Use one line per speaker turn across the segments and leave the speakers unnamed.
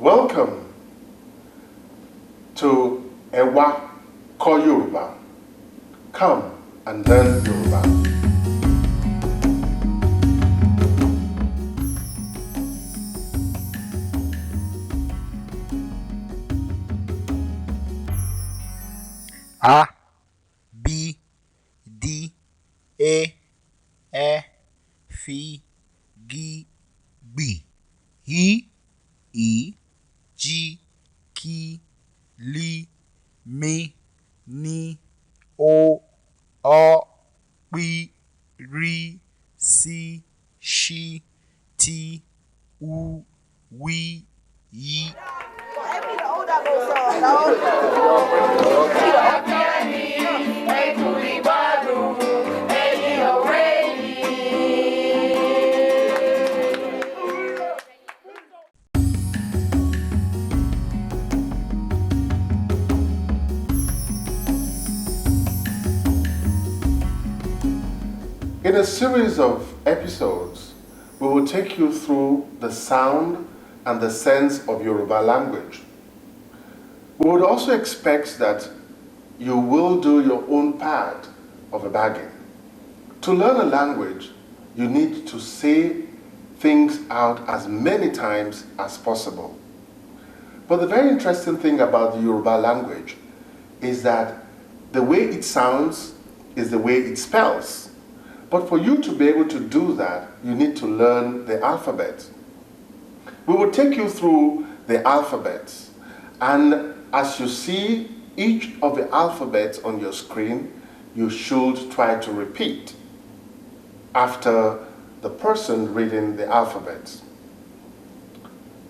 Welcome to Ewa Ko Yoruba. Come and learn Yoruba.
A, B, D, E, F, G, B, E, G, K, L, M, N, O, P, R, C, Sh, T, U, W, Y.
In a series of episodes, we will take you through the sound and the sense of Yoruba language. We would also expect that you will do your own part of a bargain. To learn a language, you need to say things out as many times as possible. But the very interesting thing about the Yoruba language is that the way it sounds is the way it spells. But for you to be able to do that, you need to learn the alphabet. We will take you through the alphabets, and as you see each of the alphabets on your screen, you should try to repeat after the person reading the alphabet.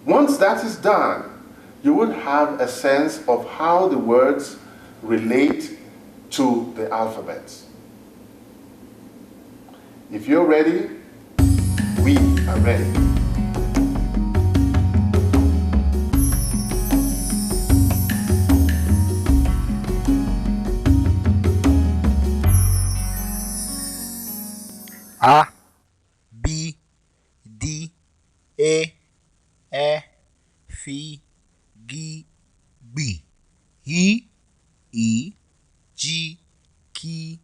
Once that is done, you will have a sense of how the words relate to the alphabets. If you're ready, we are ready.
A, B, D, E, F, G, B, E, G, K,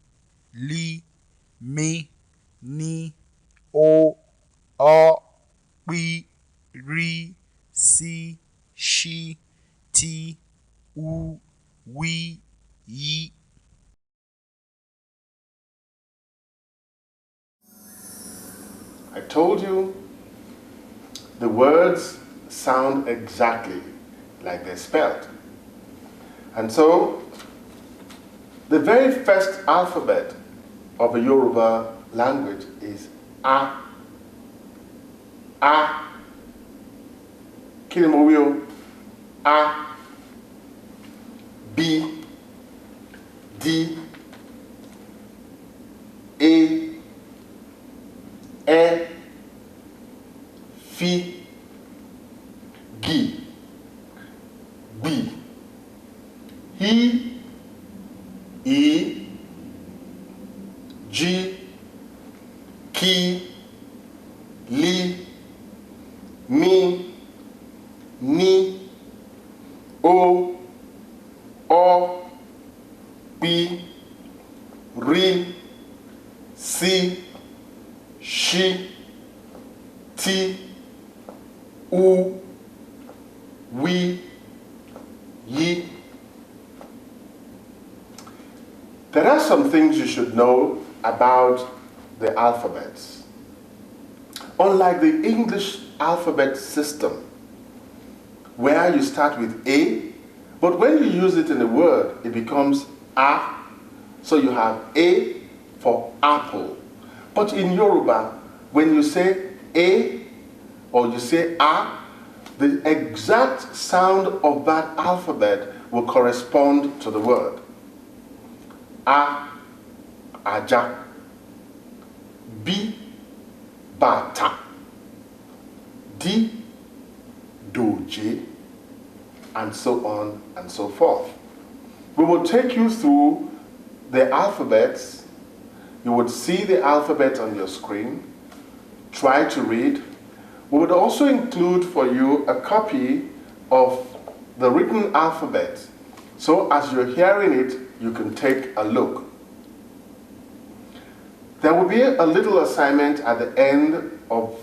L, M, N, O, P, R, C, Sh, T, U, W, Y.
I told you the words sound exactly like they're spelled. And so, the very first alphabet of a Yoruba language is A. A. Kí ni mo wí o? A. B. D. A. E. F. G. B. He. ni, o, pi, ri, si, shi, ti, u, wi, yi. There are some things you should know about the alphabets. Unlike the English alphabet system, where you start with A, but when you use it in a word, it becomes A. So you have A for apple. But in Yoruba, when you say A or you say A, the exact sound of that alphabet will correspond to the word. A, aja. B, bata. D, doje, and so on and so forth. We will take you through the alphabets. You would see the alphabet on your screen. Try to read. We would also include for you a copy of the written alphabet. So as you're hearing it, you can take a look. There will be a little assignment at the end of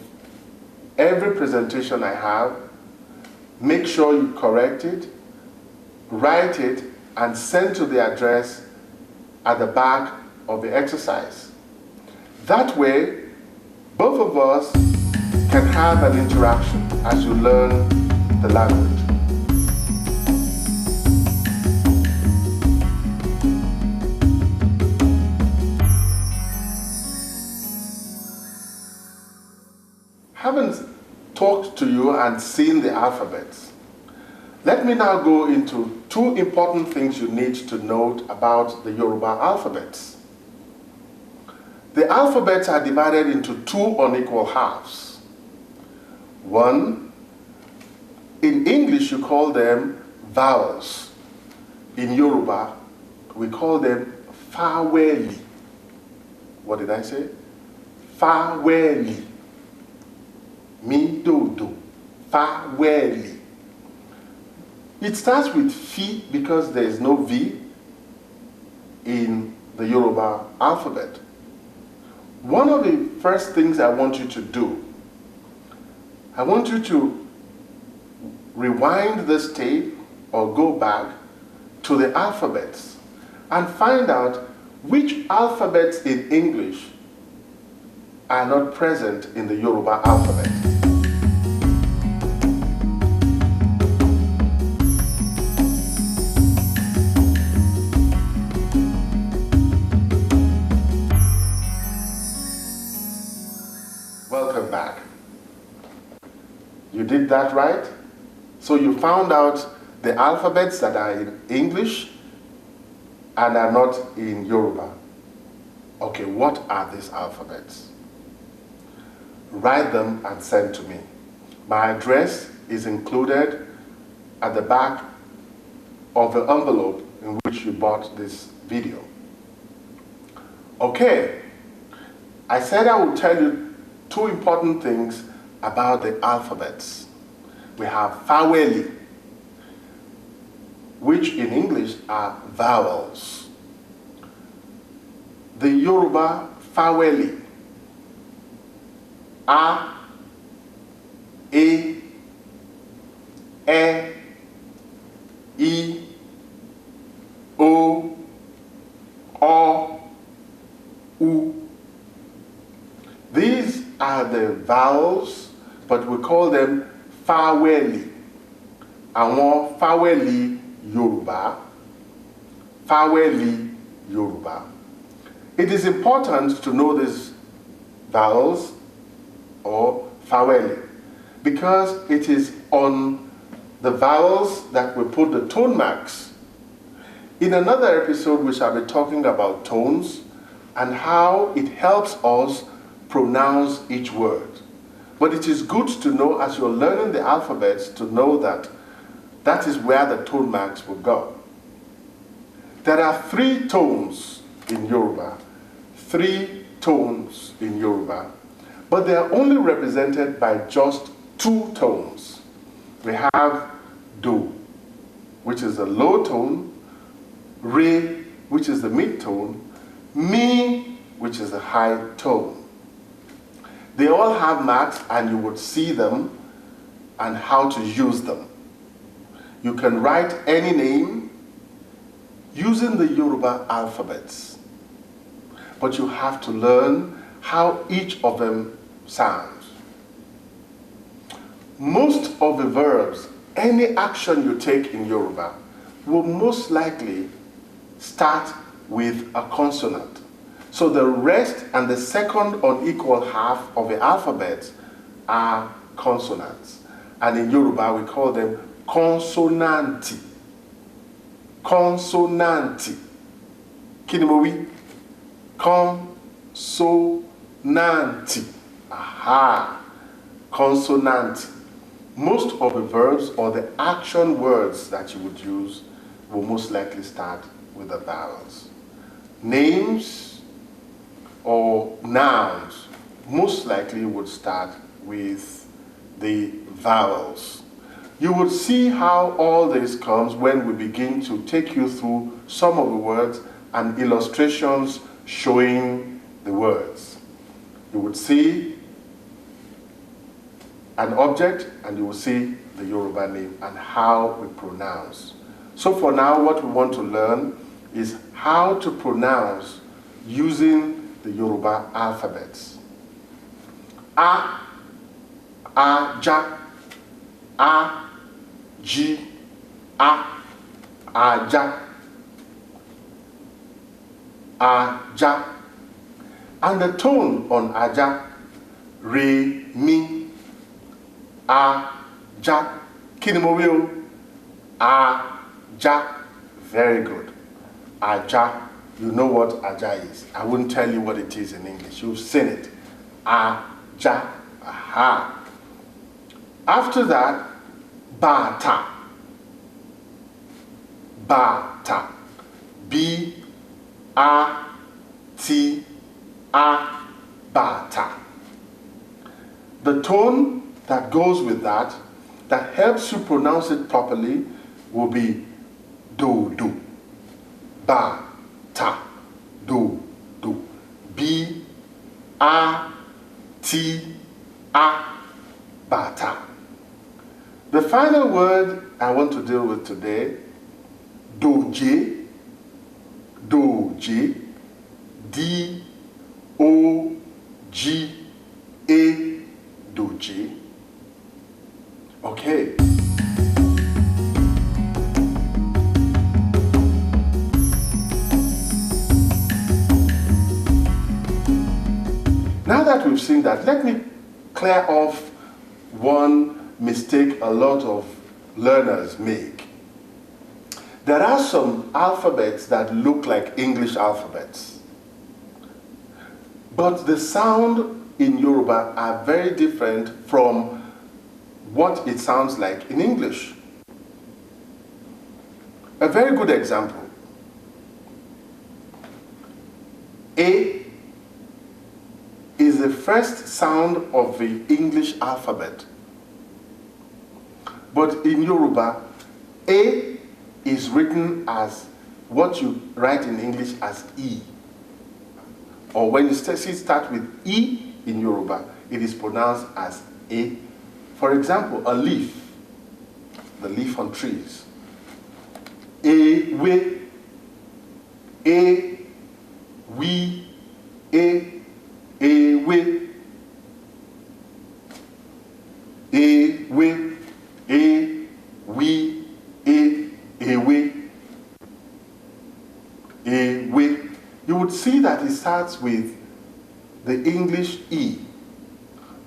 every presentation I have. Make sure you correct it, write it, and send to the address at the back of the exercise. That way, both of us can have an interaction as you learn the language. Haven't talked to you and seen the alphabets. Let me now go into two important things you need to note about the Yoruba alphabets. The alphabets are divided into two unequal halves. One, in English you call them vowels. In Yoruba, we call them faweli. What did I say? Faweli. Mi do do. Faweli. It starts with fi because there is no V in the Yoruba alphabet. One of the first things I want you to do, I want you to rewind this tape or go back to the alphabets and find out which alphabets in English are not present in the Yoruba alphabet. Welcome back. You did that right? So you found out the alphabets that are in English and are not in Yoruba. Okay, what are these alphabets? Write them and send to me. My address is included at the back of the envelope in which you bought this video. Okay, I said I would tell you two important things about the alphabets. We have faweli, which in English are vowels. The Yoruba faweli, a, e, I, o, u. These are the vowels, but we call them faweli. Àwọn faweli Yoruba. Faweli Yoruba. It is important to know these vowels or faweli because it is on the vowels that we put the tone marks. In another episode, we shall be talking about tones and how it helps us pronounce each word. But it is good to know as you're learning the alphabets to know that that is where the tone marks will go. There are 3 tones in Yoruba. 3 tones in Yoruba. But they are only represented by just 2 tones. we have do, which is a low tone, re, which is the mid tone, mi, which is a high tone. They all have marks, and you would see them and how to use them. You can write any name using the Yoruba alphabets, but you have to learn how each of them sounds. Most of the verbs, any action you take in Yoruba, will most likely start with a consonant. So the rest and the second unequal half of the alphabet are consonants. And in Yoruba, we call them consonanti. Consonanti. Kí ni mo wí? Consonanti. Aha. Consonanti. Most of the verbs or the action words that you would use will most likely start with the vowels. Names or nouns most likely would start with the vowels. You would see how all this comes when we begin to take you through some of the words and illustrations showing the words. You would see an object and you will see the Yoruba name and how we pronounce. So for now, what we want to learn is how to pronounce using the Yoruba alphabets. A, ja, a, ji, a, ja, ja. And the tone on aja, re, mi, ja. Kí ni mo wí o? Ja. Very good. Aja. You know what aja is. I wouldn't tell you what it is in English. You've seen it. Aja. Aha. After that, bata. Bata. B-A-T-A. Bata. The tone that goes with that helps you pronounce it properly, will be do, do. Ba, ta, do, do. B, A, T, A, bata. The final word I want to deal with today, doje, doje, D-O-G-A, doje. Okay. Now that we've seen that, let me clear off one mistake a lot of learners make. There are some alphabets that look like English alphabets, but the sound in Yoruba are very different from what it sounds like in English. A very good example. A is the first sound of the English alphabet. But in Yoruba, A is written as what you write in English as E. Or when you start with E in Yoruba, it is pronounced as A. For example, a leaf, the leaf on trees. Ewe, we, ewe, ewe, we, ewe, ewe. You would see that it starts with the English E,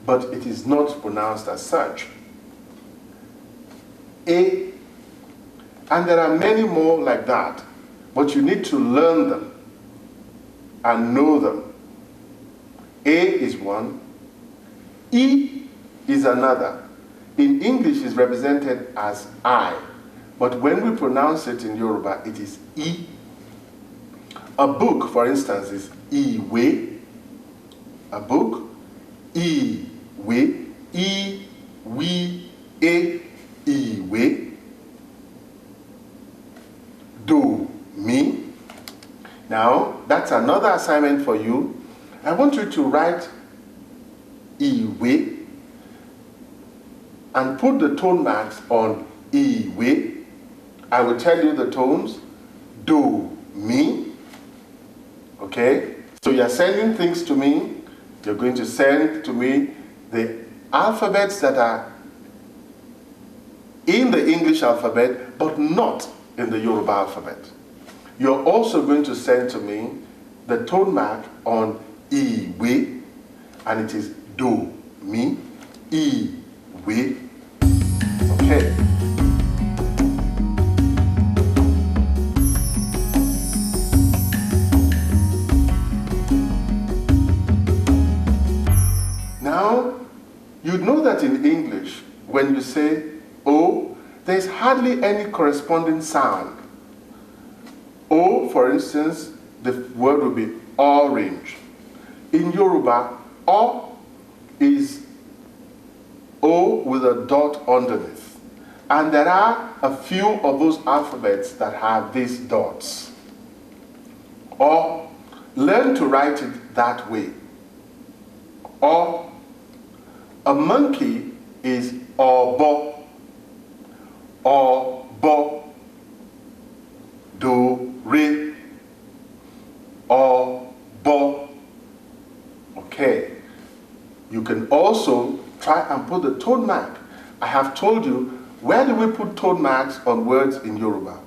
but it is not pronounced as such. A, and there are many more like that, but you need to learn them and know them. A is one, E is another. In English, it's represented as I, but when we pronounce it in Yoruba, it is E. A book, for instance, is Iwe. A book, Iwe, I, we, ìwé, do, me. Now, that's another assignment for you. I want you to write ìwé and put the tone marks on ìwé. I will tell you the tones. Do, me. Okay? So you're sending things to me. You're going to send to me the alphabets that are in the English alphabet, but not in the Yoruba alphabet. You're also going to send to me the tone mark on ìwé, and it is do, me, ìwé. Okay. Now, you know that in English, when you say O, there's hardly any corresponding sound. O, for instance, the word would be orange. In Yoruba, O is O with a dot underneath. And there are a few of those alphabets that have these dots. O, learn to write it that way. O. A monkey is obo, obo, do, re, obo. Okay. You can also try and put the tone mark. I have told you, where do we put tone marks on words in Yoruba?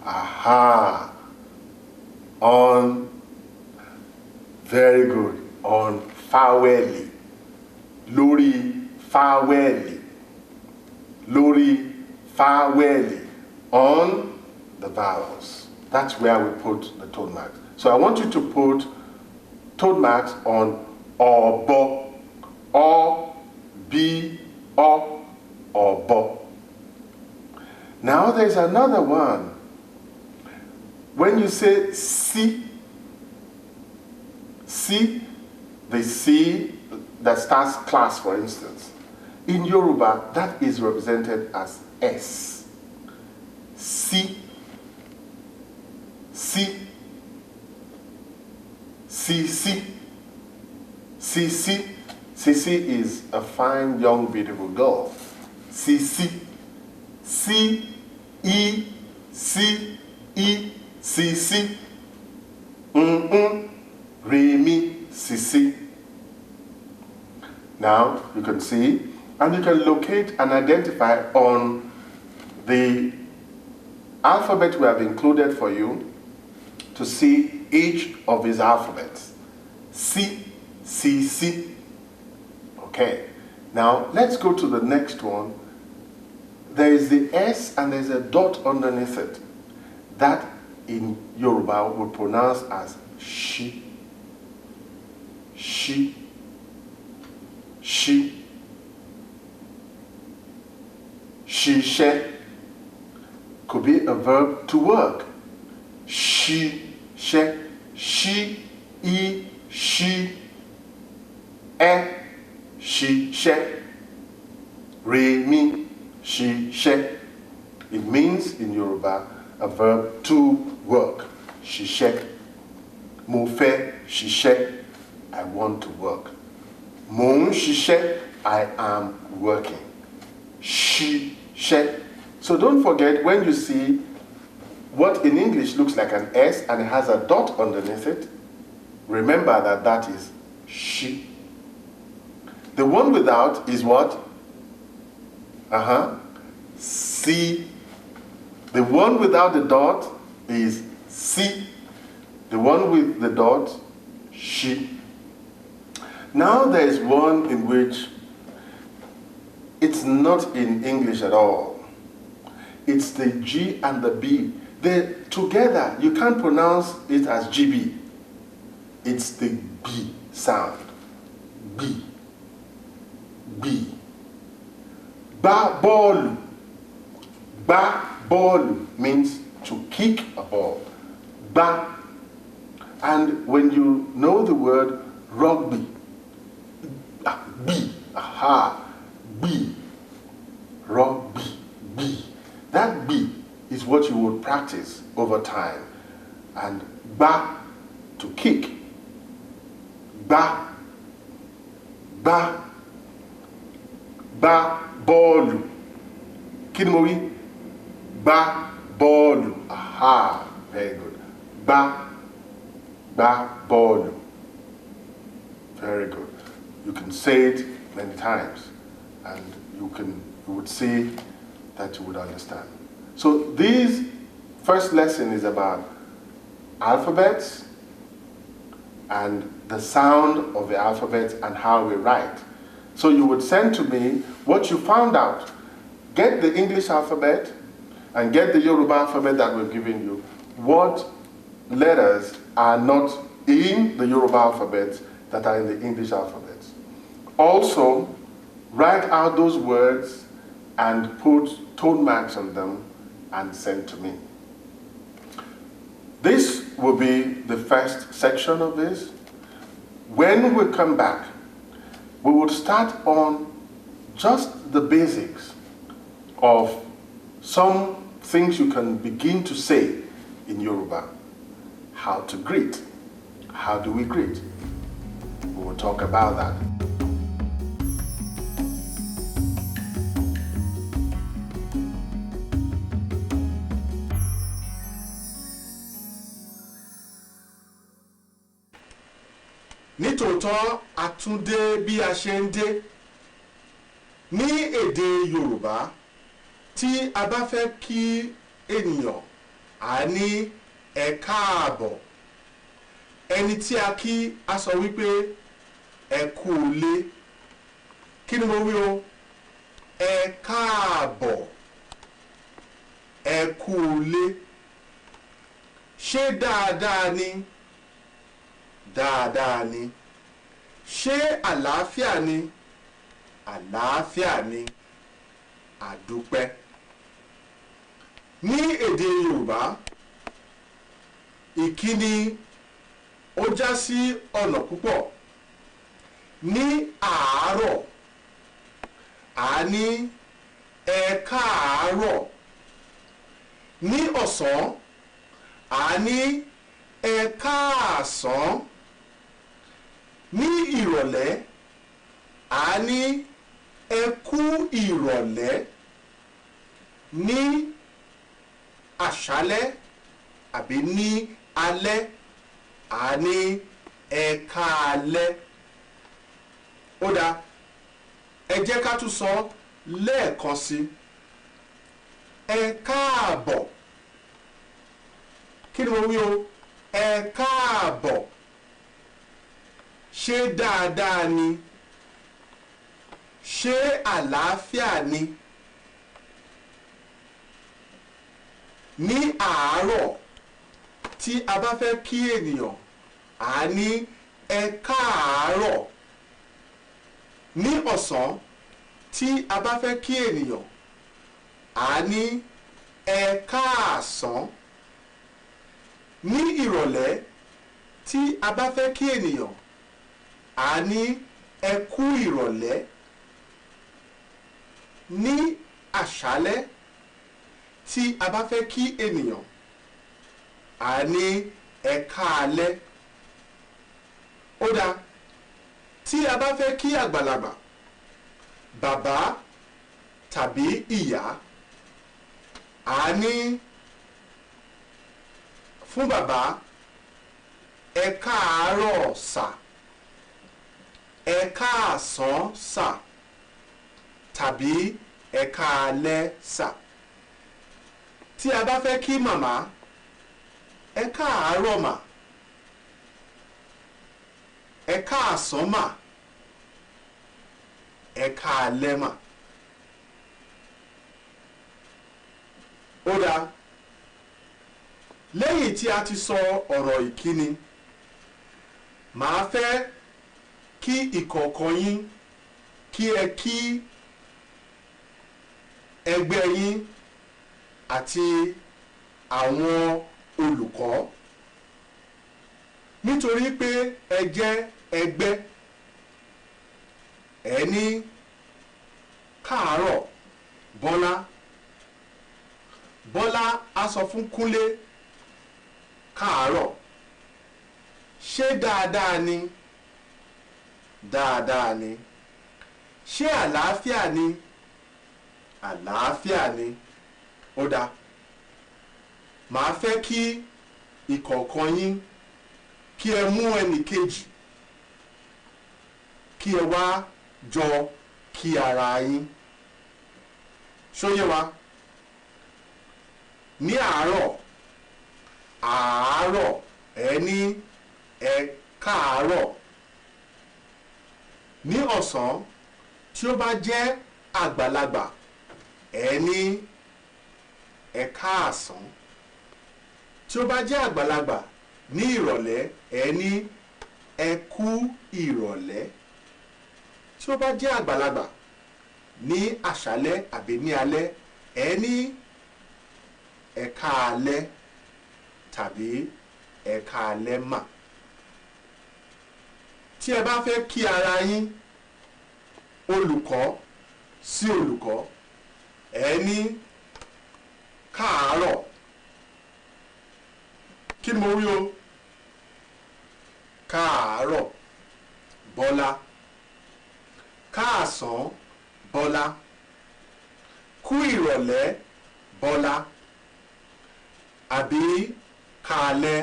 Aha. On, very good, on faweli. Lórí faweli. Lórí faweli. On the vowels. That's where we put the tone marks. So I want you to put tone marks on obo, o, b, o, obo. Now there's another one. When you say si, the C that starts class, for instance, in Yoruba, that is represented as S. Si, si, si. Sisi is a fine, young, beautiful girl. Sisi. Si, E, si, sisi. Re, mi, sisi. Now, you can see, and you can locate and identify on the alphabet we have included for you to see each of these alphabets. Si, si. Okay. Now, let's go to the next one. There is the S and there's a dot underneath it. That in Yoruba we pronounce as shi. She. Could be a verb to work. She, she, she, re, mi, she. It means in Yoruba a verb to work. Ṣiṣẹ́. Mo fẹ́ ṣiṣẹ́. I want to work. Mo ń ṣiṣẹ́. I am working. Ṣiṣẹ́. So don't forget, when you see what in English looks like an S and it has a dot underneath it, remember that that is she. The one without is what? Si. The one without the dot is si. The one with the dot, she. Now there is one in which it's not in English at all. It's the G and the B. They're together. You can't pronounce it as GB. It's the B sound. B. B. Ba ball. Ba ball means to kick a ball. Ba. And when you know the word rugby, B. Aha. B. what you would practice over time. And ba, to kick. Ba, ba, ba, bọ́ọ̀lù. Kí ni mo wí? Ba, bọ́ọ̀lù. Aha, very good. Ba, ba, bọ́ọ̀lù. Very good. You can say it many times, and you would see that you would understand. So this first lesson is about alphabets and the sound of the alphabet and how we write. So you would send to me what you found out. Get the English alphabet and get the Yoruba alphabet that we're giving you. What letters are not in the Yoruba alphabet that are in the English alphabet? Also, write out those words and put tone marks on them and send to me. This will be the first section of this. When we come back, we will start on just the basics of some things you can begin to say in Yoruba. How to greet. How do we greet? We will talk about that. Nítòótọ́ a tún dé bí a ṣe ń dé. Ní èdè Yorùbá, tí a bá fẹ́ kí ènìyàn, a ní ẹ káàbọ̀. Ẹni tí a kí a sọ wípé ẹ kú ilé. Kí ni mo wí o? Ẹ káàbọ̀. Ẹ kú ilé. Ṣé dáadáa ni? Dáadáa ni. Ṣé àlàáfíà ni? Àlàáfíà ni. Àdúpẹ́. Ní èdè Yorùbá, ìkíni ó já sí ọ̀nà púpọ̀. Ní àárọ̀, a ní ẹ káàárọ̀. Ní ọ̀sán, a ní ẹ káàsán. Ní ìrọ̀lẹ́, a ní ẹ kú ìrọ̀lẹ́. Ní àṣálẹ́ àbí ní alẹ́, a ní ẹ káalẹ́. Ó dáa, ẹ jẹ́ ká tún sọ lẹ́ẹ̀kan sí. Ẹ káàbọ̀. Kí ni mo wí o? Ẹ káàbọ̀. Ṣé dáadáa ni? Ṣé àlàáfíà ni? Ní àárọ̀, tí a bá fẹ́ kí ènìyàn, a ní ẹ káàárọ̀. Ní ọ̀sán, tí a bá fẹ́ kí ènìyàn, a ní ẹ káàsán. Ní ìrọ̀lẹ́, tí a bá fẹ́ kí ènìyàn, a ní ẹ kú ìrọ̀lẹ́. Ní àṣálẹ́, tí a bá fẹ́ kí ènìyàn, a ní ẹ káalẹ́. Ó dáa, tí a bá fẹ́ kí àgbàlagbà, bàbá tàbí ìyá, a ní fún bàbá ẹ káàárọ̀ sà, ẹ káàsán sà, tàbí ẹ káalẹ́ sà. Tí a bá fẹ́ kí màmá, ẹ káàárọ̀ mà, ẹ káàsán mà, ẹ káalẹ́ mà. Ó dáa, lẹ́yìn tí a ti sọ ọ̀rọ̀ ìkíni, màá fẹ́ kí ìkọ̀ọ̀kan yín kí ẹ kí ẹgbẹ́ yín àti àwọn olùkọ́, nítorí pé ẹ jẹ́ ẹgbẹ́. Ẹ ní káàárọ̀ Bọ́lá, Bọ́lá á sọ fún Kúnlé káàárọ̀. Ṣé dáadáa ni? Dáadáa ni. Ṣé àlàáfíà ni? Àlàáfíà ni. Ó dáa. Màá fẹ́ kí ìkọ̀ọ̀kan yín kí ẹ mú ẹnì kejì kí ẹ wá jọ kí ara yín. Ṣó yé wa? Ní àárọ̀, àárọ̀ ẹ ní ẹ káàárọ̀. Ní ọ̀sán tí ó bá jẹ́ àgbàlagbà ẹ ní ẹ káàsán. Tí ó bá jẹ́ àgbàlagbà ní ìrọ̀lẹ́ ẹ ní ẹ kú ìrọ̀lẹ́. Tí ó bá jẹ́ àgbàlagbà ní àṣálẹ́ àbí ní alẹ́ ẹ ní ẹ káalẹ́ tàbí ẹ káalẹ́ mà. Tí ẹ bá fẹ́ kí ara yín olùkọ́ sí olùkọ́ ẹ ní káàárọ̀. Kí ni mo wí o? Káàárọ̀ Bọ́lá. Káàsán Bọ́lá. Kú ìrọ̀lẹ́ Bọ́lá. Àbí káalẹ́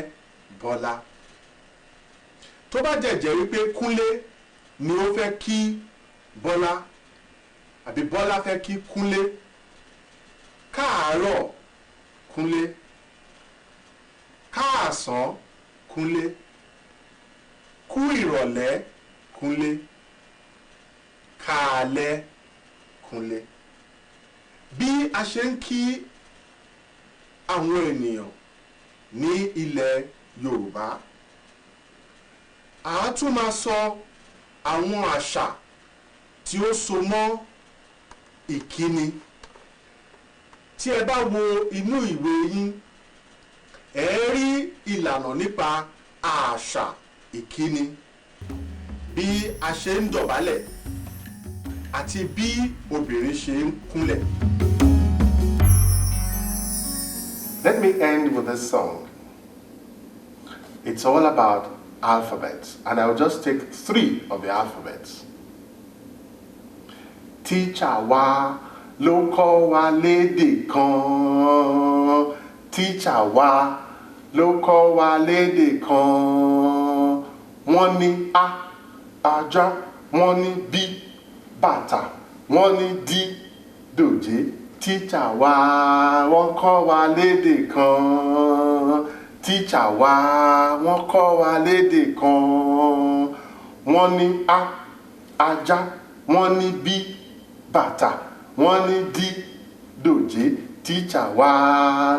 Bọ́lá. Tó bá jẹ́ wípé Kúnlé ni ó fẹ́ kí Bọ́lá àbí Bọ́lá fẹ́ kí Kúnlé. Káàárọ̀ Kúnlé. Káàsán Kúnlé. Kú ìrọ̀lẹ́ Kúnlé. Káalẹ́ Kúnlé. Bí a ṣe ń kí àwọn ènìyàn ní ilẹ̀ Yorùbá, a tún máa sọ àwọn àṣà tí ó so mọ́ ìkíni. Tí ẹ bá wo inú ìwé yín ẹ rí ìlànà nípa àṣà ìkíni, bí a ṣe ń dọ̀bálẹ̀ àti bí obìnrin ṣe ń kúnlẹ̀. Let me end with this song. It's all about alphabets, and I'll just take 3 of the alphabets. Teacher wa ló kọ́ wa lédè kan. Teacher wa ló kọ́ wa lédè kan. Wọ́n ní a, ajá, wọ́n ní b, bàtà, wọ́n ní d, dòjé. Teacher wa wọ́n kọ́ wa lédè kan. Teacher wa wọ́n kọ́ wa lédè kan. Wọ́n ní a, ajá, wọ́n ní b, bàtà, wọ́n ní d, dòjé. Teacher wa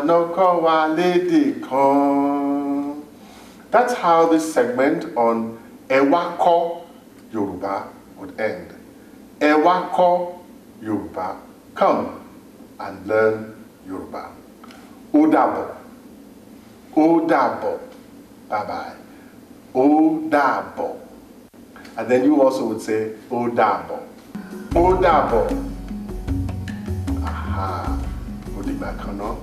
ló kọ́ wa lédè kan. That's how this segment on Ẹ wá kọ́ Yoruba would end. Ẹ wá kọ́ Yoruba. Come and learn Yoruba. Ó dàbọ̀. Ó dàbọ̀. Bye bye. Ó dàbọ̀. And then you also would say ó dàbọ̀. Ó dàbọ̀. Aha. Ó dìgbà kan náà.